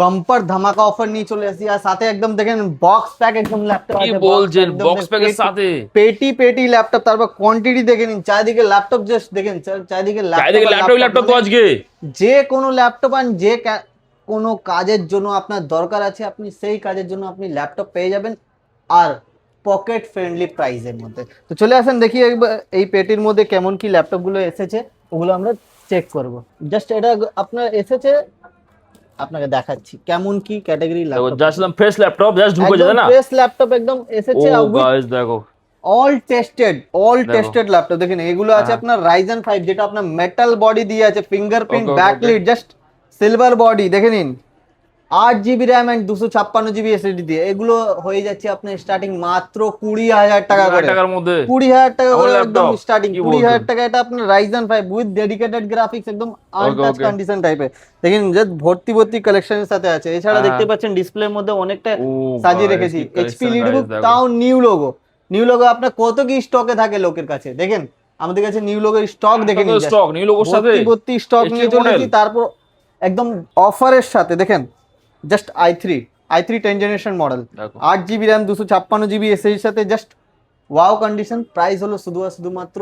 Bumper ধামাকা offer নিয়ে চলে আসি আর সাথে একদম দেখেন বক্স প্যাক একদম ল্যাপটপ কি আছে বলছেন বক্স প্যাকের সাথে পেটি পেটি ল্যাপটপ তারপর কোয়ান্টিটি দেখে নিন চারিদিকে ল্যাপটপ জাস্ট দেখেন চারিদিকে চারিদিকে ল্যাপটপ ল্যাপটপ তো আজকে যে কোনো ল্যাপটপ আন কোনো কাজের জন্য আপনার দরকার আছে আপনি সেই কাজের জন্য আপনি ল্যাপটপ পেয়ে যাবেন আর পকেট ফ্রেন্ডলি প্রাইসের মধ্যে। তো চলে আসেন দেখি একবার এই পেটির মধ্যে কেমন কি ল্যাপটপগুলো এসেছে ওগুলো আমরা চেক করব। জাস্ট এটা আপনার এসেছে আপনাকে দেখাচ্ছি কেমন কি ক্যাটাগরি দেখো laptop. Just fresh laptop just ঢুকে যায় না ফ্রেশ ল্যাপটপ একদম এসেছে ও গাইস দেখো অল দেখো। টেস্টেড ল্যাপটপ দেখেন এগুলো আছে হ্যাঁ। আপনার রাইজেন 5 যেটা আপনার মেটাল বডি দিয়ে আছে fingerprint Okay, okay, backlit just silver body দেখে নিন 8 GB RAM and 256 GB SSD দিয়ে এগুলো হয়ে যাচ্ছে আপনার স্টার্টিং মাত্র 20,000 টাকা করে। টাকার মধ্যে 20,000 টাকা করে আমার একদম laptop? স্টার্টিং কি 20,000 টাকা এটা আপনার রাইজেন 5 উইথ ডেডিকেটেড গ্রাফিক্স একদম আনটাচ okay. কন্ডিশন টাইপের দেখেন জাস্ট ভর্তি কালেকশনের সাথে আছে। এছাড়া হ্যাঁ। দেখতে পাচ্ছেন ডিসপ্লের মধ্যে অনেকটা ও সাজিয়ে guys, রেখেছি কি collection এইচপি লিডবুক guys, দেখো। তাও নিউ লোগো আপনার কত কি স্টকে থাকে লোকের কাছে দেখেন আমাদের কাছে নিউ লোগোর স্টক দেখে নিন স্টক নিউ লোগোর সাথে ভর্তি স্টক HD নিয়ে চলে model। এসেছি তারপর একদম অফারের সাথে দেখেন জাস্ট i3 10 জেনারেশন মডেল দেখো। 8 জিবি র্যাম 256 জিবি এসএসডির সাথে জাস্ট ওয়াও কন্ডিশন প্রাইস হলো শুধুমাত্র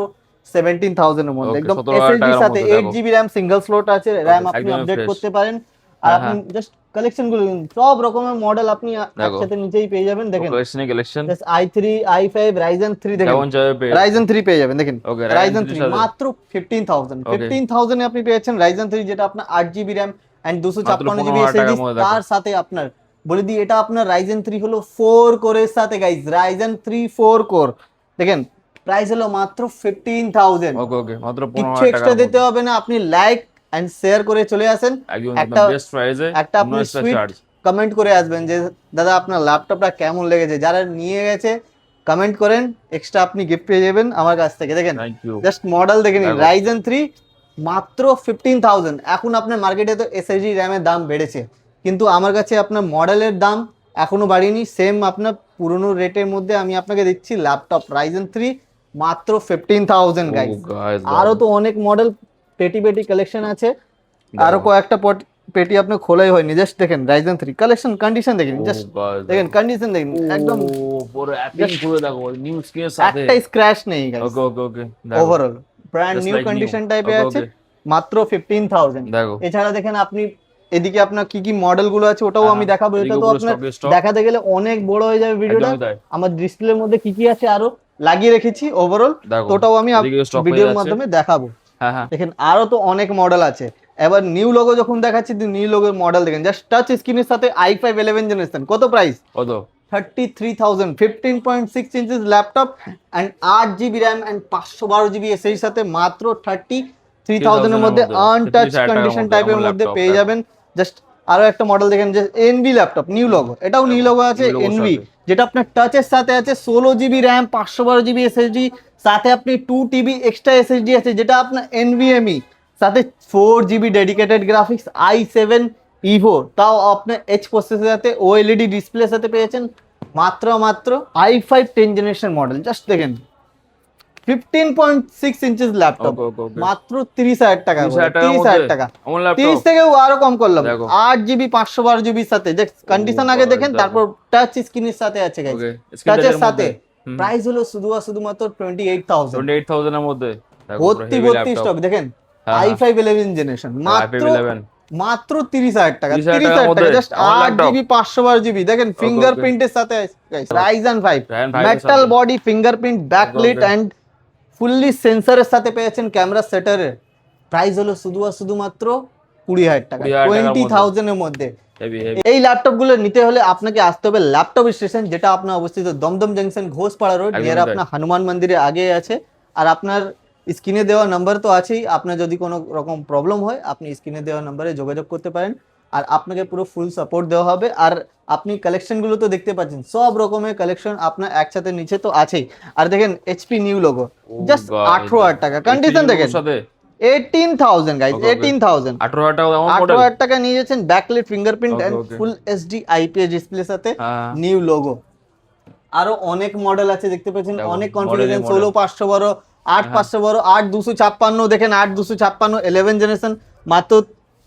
17,000 এর মধ্যে Okay, একদম 17,000 এসএসডির টাকার সাথে মধ্যে দেখো। 8 জিবি র্যাম সিঙ্গেল স্লট আছে র্যাম আপনি একদমই আপডেট fresh। করতে পারেন আর হ্যাঁ, আপনি জাস্ট কালেকশন গুলো সব রকমের মডেল আপনি দেখো। একসাথে নিচেই পেয়ে যাবেন দেখেন collection just i3 i5 Ryzen 3 দেখেন কেমন যাবে পেয়ে Ryzen 3 পেয়ে যাবেন দেখেন Okay, Ryzen Ryzen 3 3 সাথে। মাত্র 15,000 Okay. 15,000 এ আপনি পেয়েছেন Ryzen 3 যেটা আপনার 8 জিবি RAM এন্ড 256 জিবি 15,000 টাকার SSD মধ্যে দেখো। তার সাথে আপনার বলে দিই এটা আপনার Ryzen 3 হলো 4 কোরের সাথে গাইস Ryzen 3 4 কোর দেখেন প্রাইস হলো মাত্র 15,000 ওকে ওকে মাত্র কিছু 15,000 এক্সট্রা টাকা দিতে হবে না আপনি লাইক এন্ড শেয়ার করে চলে আসেন একদম একটা বেস্ট প্রাইসে একটা আপনি সুইট কমেন্ট করে আসবেন যে দাদা আপনার ল্যাপটপটা কেমন লেগেছে যারা নিয়ে গেছে কমেন্ট করেন এক্সট্রা আপনি গিফট পেয়ে যাবেন আমার কাছ থেকে দেখেন থ্যাংক ইউ জাস্ট মডেল দেখে নিন দেখো। Ryzen 3 মাত্র 15,000 এখন আপনার মার্কেটে তো এসএসডি র্যামের দাম বেড়েছে কিন্তু আমার কাছে আপনার মডেলের দাম এখনো বাড়েনি সেম আপনার পুরনো রেটের মধ্যে আমি আপনাকে দিচ্ছি ল্যাপটপ Ryzen 3 মাত্র 15,000 গাইস আরো তো অনেক মডেল পেটি কালেকশন আছে আরো কয়েকটা পেটি আপনি খোলাই হয়নি জাস্ট দেখেন Ryzen 3 কালেকশন কন্ডিশন দেখেন জাস্ট দেখেন কন্ডিশন দেখেন একদম পুরো অ্যাপিং করে দেখো নিউ স্ক্রিনের সাথে একটা স্ক্র্যাচ নেই guys okay okay okay overall brand Just new like new. Condition টাইপে Okay, আছে okay. মাত্র 15,000 দেখো এছাড়া দেখেন আপনি এদিকে আপনার কি কি মডেল গুলো আছে ওটাও হ্যাঁ, আমি দেখাবো এটা এদিকে তো পুরো আপনার stock। দেখাতে গেলে অনেক বড় হয়ে যাবে ভিডিওটা একদমই তাই। আমার ডিসপ্লের মধ্যে কি কি আছে আরো লাগিয়ে রেখেছি ওভারঅল দেখো, ওটাও আমি এদিকে stock হয়ে ভিডিওর যাচ্ছে। মাধ্যমে দেখাবো হ্যাঁ হ্যাঁ দেখেন আরো তো অনেক মডেল আছে এবার নিউ লোগো যখন দেখাচ্ছি নিউ লোগোর মডেল দেখেন জাস্ট টাচ স্ক্রিনের সাথে i5 11 জেনারেশন কত প্রাইস কত 33,000 15.6 inches laptop and 8 GB RAM and 512 GB এসএসডির সাথে মাত্র 33,000 এর মধ্যে আনটাচ 30,000 টাকার কন্ডিশন মধ্যে টাইপের এমন মধ্যে laptop, পেয়ে দেখো। যাবেন জাস্ট আরো একটা মডেল দেখেন যে এনভি ল্যাপটপ নিউ লোগো এটাও নিউ লোগো আছে New logo এনভি সাথে। যেটা আপনার টাচের সাথে আছে 16 জিবি র্যাম 512 জিবি এসএসডি সাথে আপনি 2 টিবি এক্সট্রা এসএসডি আছে যেটা আপনার এনভিএমই সাথে 4 GB dedicated graphics i7 Ivo তাও আপনার এইচ প্রসেসরের সাথে ওএলইডি ডিসপ্লের সাথে পেয়েছেন মাত্র i5 10 জেনারেশন মডেল জাস্ট দেখেন 15.6 inches laptop Okay, okay, okay। মাত্র 30,000 টাকা 30,000 টাকা এমন ল্যাপটপ 30 থেকেও আরো কম করলাম দেখো। 8 জিবি 512 জিবির সাথে যে কন্ডিশন আগে বাবা, দেখেন দেখো। তারপর টাচ স্ক্রিনের সাথে আছে গাইস Okay, screen টাচের touch এর সাথে মধ্যে। হুম। প্রাইস হলো শুধুমাত্র 28,000 28,000 এর মধ্যে দেখো পুরো ভর্তি heavy ভর্তি laptop। স্টক দেখেন হ্যাঁ, i5 11 জেনারেশন মাত্র i5 11 মাত্র 30,000 টাকা 30,000 30,000 টাকার টাকা মধ্যে জাস্ট আমার 8 laptop। জিবি 512 জিবি দেখেন okay। ফিঙ্গারপ্রিন্টের সাথে Ryzen 5 Ryzen 5 এর মেটাল সাথে। Body fingerprint backlit okay। And fully সেন্সরের সাথে পেয়েছেন ক্যামেরা সেটারের প্রাইস হলো শুধুমাত্র 20,000 টাকা 20,000 টাকার 20,000 এর মধ্যে হেভি হেভি এই ল্যাপটপ গুলো নিতে হলে আপনাকে আসতে হবে ল্যাপটপ স্টেশন যেটা আপনার অবস্থিত দমদম জংশন ঘোষপাড়া রোড একদমই নিয়ার তাই। আপনার হনুমান মন্দিরে আগে আছে আর আপনার স্ক্রিনে দেওয়া নাম্বার তো আছেই আপনার যদি কোনো রকম প্রবলেম হয় আপনি স্ক্রিনে দেওয়া নাম্বারে যোগাযোগ করতে পারেন আর আপনাকে পুরো ফুল সাপোর্ট দেওয়া হবে আর আপনি কালেকশন গুলো তো দেখতে পাচ্ছেন সব রকমের কালেকশন আপনার একসাথে নিচে তো আছেই আর দেখেন এইচপি নিউ লোগো জাস্ট 18,000 টাকা কন্ডিশন দেখেন সাথে 18,000 গাইস Okay, okay। 18,000 18,000 টাকা এমন মডেল 18,000 টাকা নিয়ে যাচ্ছেন backlit fingerprint Okay, and okay। Full HD IPS display সাথে হ্যাঁ নিউ লোগো আরো অনেক মডেল আছে দেখতে পাচ্ছেন দেখো, অনেক model কনফিগারেশন এই model। 16 512 8 512 দেখেন 8 256 11 জেনারেশন মাত্র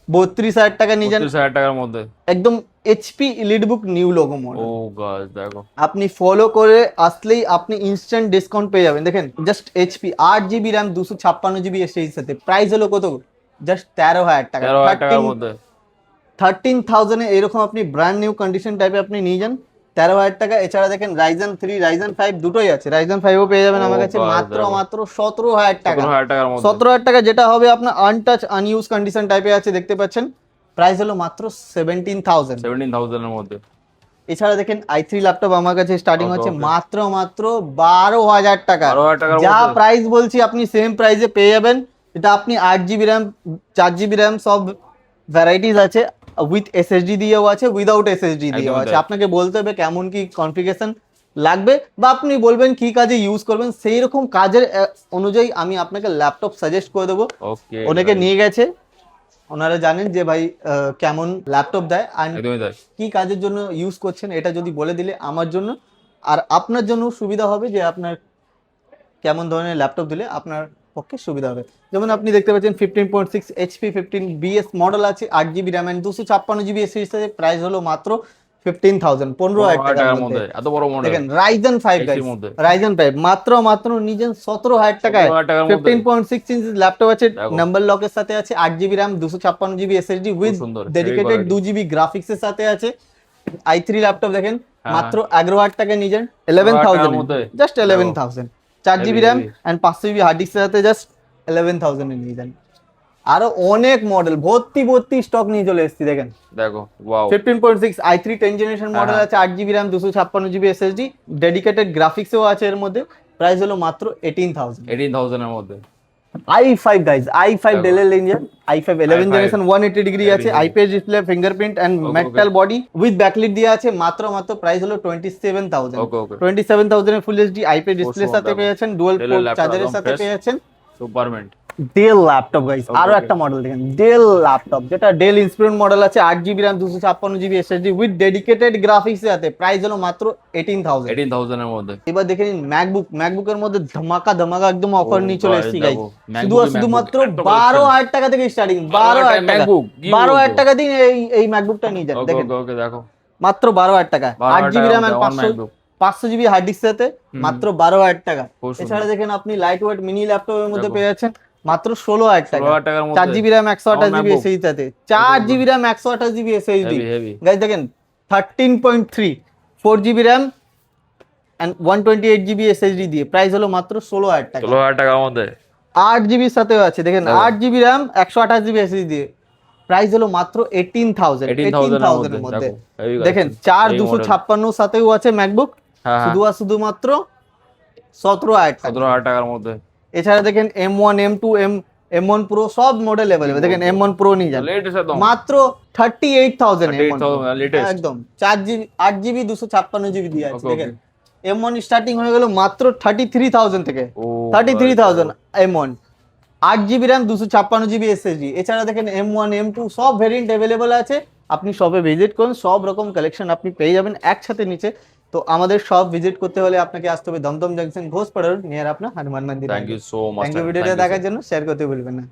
32,000 টাকা নিয়ে যান, 30,000 টাকার মধ্যে। একদম HP EliteBook new logo model. ও গাইস দেখো, আপনি ফলো করে আসলেই আপনি ইনস্ট্যান্ট ডিসকাউন্ট পেয়ে যাবেন। দেখেন just HP 8 GB RAM 256 GB এসএসডির সাথে প্রাইস হলো কত, জাস্ট 13,000 টাকা। 13,000 টাকার মধ্যে 13,000 এ এরকম আপনি ব্র্যান্ড নিউ কন্ডিশন টাইপে আপনি নিয়ে যান 13,000 টাকা। এছাড়া দেখেন রাইজেন 3 রাইজেন 5 দুটোই আছে, রাইজেন 5ও পেয়ে যাবেন ও আমার কাছে বাস, মাত্র দেখো। মাত্র 17,000 টাকা। 17,000 টাকার মধ্যে 17,000 টাকা যেটা হবে আপনার আনটাচ আনইউজ কন্ডিশন টাইপে আছে, দেখতে পাচ্ছেন। প্রাইস হলো মাত্র 17,000। 17,000 এর মধ্যে। এছাড়া দেখেন i3 ল্যাপটপ আমার কাছে স্টার্টিং Okay, হচ্ছে okay. মাত্র মাত্র 12,000 টাকা। 12,000 টাকার যা মধ্যে। প্রাইস বলছি আপনি সেম প্রাইসে পেয়ে যাবেন। এটা আপনি 8 জিবি র্যাম 4 জিবি র্যাম সব ভ্যারাইটিস আছে, উইথ এসএসডি দিয়েও আছে, উইদাউট এসএসডি দিয়েও একদমই আছে। তাই। আপনাকে বলতে হবে কেমন কি কনফিগারেশন লাগবে, বা আপনি বলবেন কি কাজে ইউজ করবেন, সেই রকম কাজের অনুযায়ী আমি আপনাকে ল্যাপটপ সাজেস্ট করে দেবো। ওকে অনেকে নিয়ে গেছে, ওনারা জানেন যে ভাই কেমন ল্যাপটপ দেয় আর একদমই তাই। কি কাজের জন্য ইউজ করছেন, এটা যদি বলে দিলে আমার জন্য আর আপনার জন্য সুবিধা হবে, যে আপনার কেমন ধরনের ল্যাপটপ দিলে আপনার পক্ষে সুবিধা হবে। যেমন আপনি দেখতে পাচ্ছেন 15.6 HP 15BS মডেল আছে, 8 GB RAM and 256 GB SSD সাথে প্রাইস হলো মাত্র 15,000 15,000 টাকার টাকার মধ্যে। মধ্যে এত বড় মডেল। দেখেন রাইজেন 5 AC গাইস, মধ্যে। রাইজেন 5 মাত্র মাত্র নিজেন 17,000 টাকায় 17,000 টাকার মধ্যে। 15.6 ইঞ্চি ল্যাপটপ আছে, দেখো। নাম্বার লকের সাথে আছে, 8 GB RAM 256 GB SSD with সুন্দর, heavy dedicated quality। 2 GB graphics এর সাথে আছে। i3 ল্যাপটপ দেখেন হ্যাঁ, মাত্র 11,000 টাকায় নিয়ে যান, 11,000 টাকার 11,000 মধ্যে। Just 11,000 4 GB Heavy, RAM heavy। And 500 GB hard ডিস্কের সাথে জাস্ট 11,000 এ নিয়ে যান। আরো অনেক মডেল ভর্তি ভর্তি স্টক নিয়ে চলে এসেছি। দেখেন দেখো ওয়াও। 15.6 i3 10 জেনারেশন মডেল হ্যাঁ। আছে, 8 GB RAM 256 GB SSD, dedicated গ্রাফিক্সও আছে এর মধ্যে। প্রাইস হলো মাত্র 18,000। 18,000 এর মধ্যে। i5 গাইস, i5 দেখো। ডেল ইঞ্জিন, i5 11 i5 generation 180 degree Heavy, আছে, heavy। IPS display, fingerprint and Okay, metal body with backlit দিয়ে আছে। মাত্র মাত্র প্রাইস হলো 27,000। Okay, okay। 27,000 এর ফুল এইচডি আইপিএস ডিসপ্লের সুন্দর, সাথে দেখো। পেয়ে যাচ্ছেন, ডুয়াল Dell এর পোর্ট laptop চার্জারের একদম সাথে fresh। পেয়ে যাচ্ছেন। সুপারমেন্ট। ডেল ল্যাপটপ গাইস, Okay, আরো okay। একটা মডেল দেখেন, ডেল ল্যাপটপ যেটা ডেল ইন্সপিরন মডেল আছে, 8 GB RAM 256 GB SSD with dedicated graphics এর সাথে প্রাইস হলো মাত্র 18,000। 18,000 এর মধ্যে। এবার দেখে নিন ম্যাকবুক, ম্যাকবুকের মধ্যে ধামাকা ধামাকা একদম অফার Oh নিয়ে চলে guys, এসেছি গাইস। দেখো, শুধু আর MacBook, শুধুমাত্র MacBook, এত 12,000 টাকা থেকে স্টার্টিং, 12,000 টাকা, MacBook, কি 12,000 বলবো? টাকা দিন এই ম্যাকবুকটা নিয়ে যান। ওকে দেখেন ওকে ওকে দেখো। মাত্র 12,000 টাকা, 12,000 8 জিবি র্যাম এন্ড টাকার মধ্যে 500 MacBook। 500 জিবি হার্ড ডিস্কের সাথে মাত্র 12,000 টাকা। খুব সুন্দর। এছাড়া দেখেন আপনি লাইট ওয়েট মিনি ল্যাপটপের মধ্যে দেখো। পেয়ে যাচ্ছেন মাত্র 16,000 টাকা, 16,000 টাকার মধ্যে। 4 GB RAM 128 GB MacBook। SSD সাথে, 4 GB RAM 128 GB SSD heavy heavy. Guys. দেখেন 13.3 4 GB RAM and 128 GB SSD দিয়ে প্রাইস হলো মাত্র 16,000 টাকা। 16,000 টাকার মধ্যে। 8 জিবির সাথেও আছে, দেখেন দেখো। 8 জিবি র্যাম 128 জিবি এসএসডি দিয়ে প্রাইস হলো মাত্র 18,000 18,000 এর মধ্যে। দেখো, heavy guys। দেখেন এই 4,256 সাথেও আছে ম্যাকবুক, হ্যাঁ, হ্যাঁ। শুধু আর শুধুমাত্র 17,000 টাকা। 17,000 টাকার মধ্যে। এছাড়া দেখেন M1 M2 M1 Pro সব মডেল अवेलेबल, দেখেন M1 Pro নিয়ে যান লেটেস্ট একদম। মাত্র 38,000 M1 Pro। 38,000 latest। একদম 4 জিবি 8 জিবি 256 জিবি দিয়ে আছে। Okay, দেখেন M1 স্টার্টিং হয়ে গেল মাত্র 33,000 থেকে, ও 33,000 M1, 8 GB RAM 256 GB SSD. এছাড়া দেখেন M1 M2 সব ভেরিয়েন্ট अवेलेबल আছে, আপনি শপে ভিজিট করুন, সব রকম কালেকশন আপনি পেয়ে যাবেন একসাথে নিচে। তো আমাদের শপ ভিজিট করতে হলে আপনাকে আসতে হবে Dumdum junction Ghoshpara road near আপনার হনুমান মন্দির। Thank you so much. Thank you ভিডিওটা দেখার জন্য, শেয়ার করতে ভুলবেন না।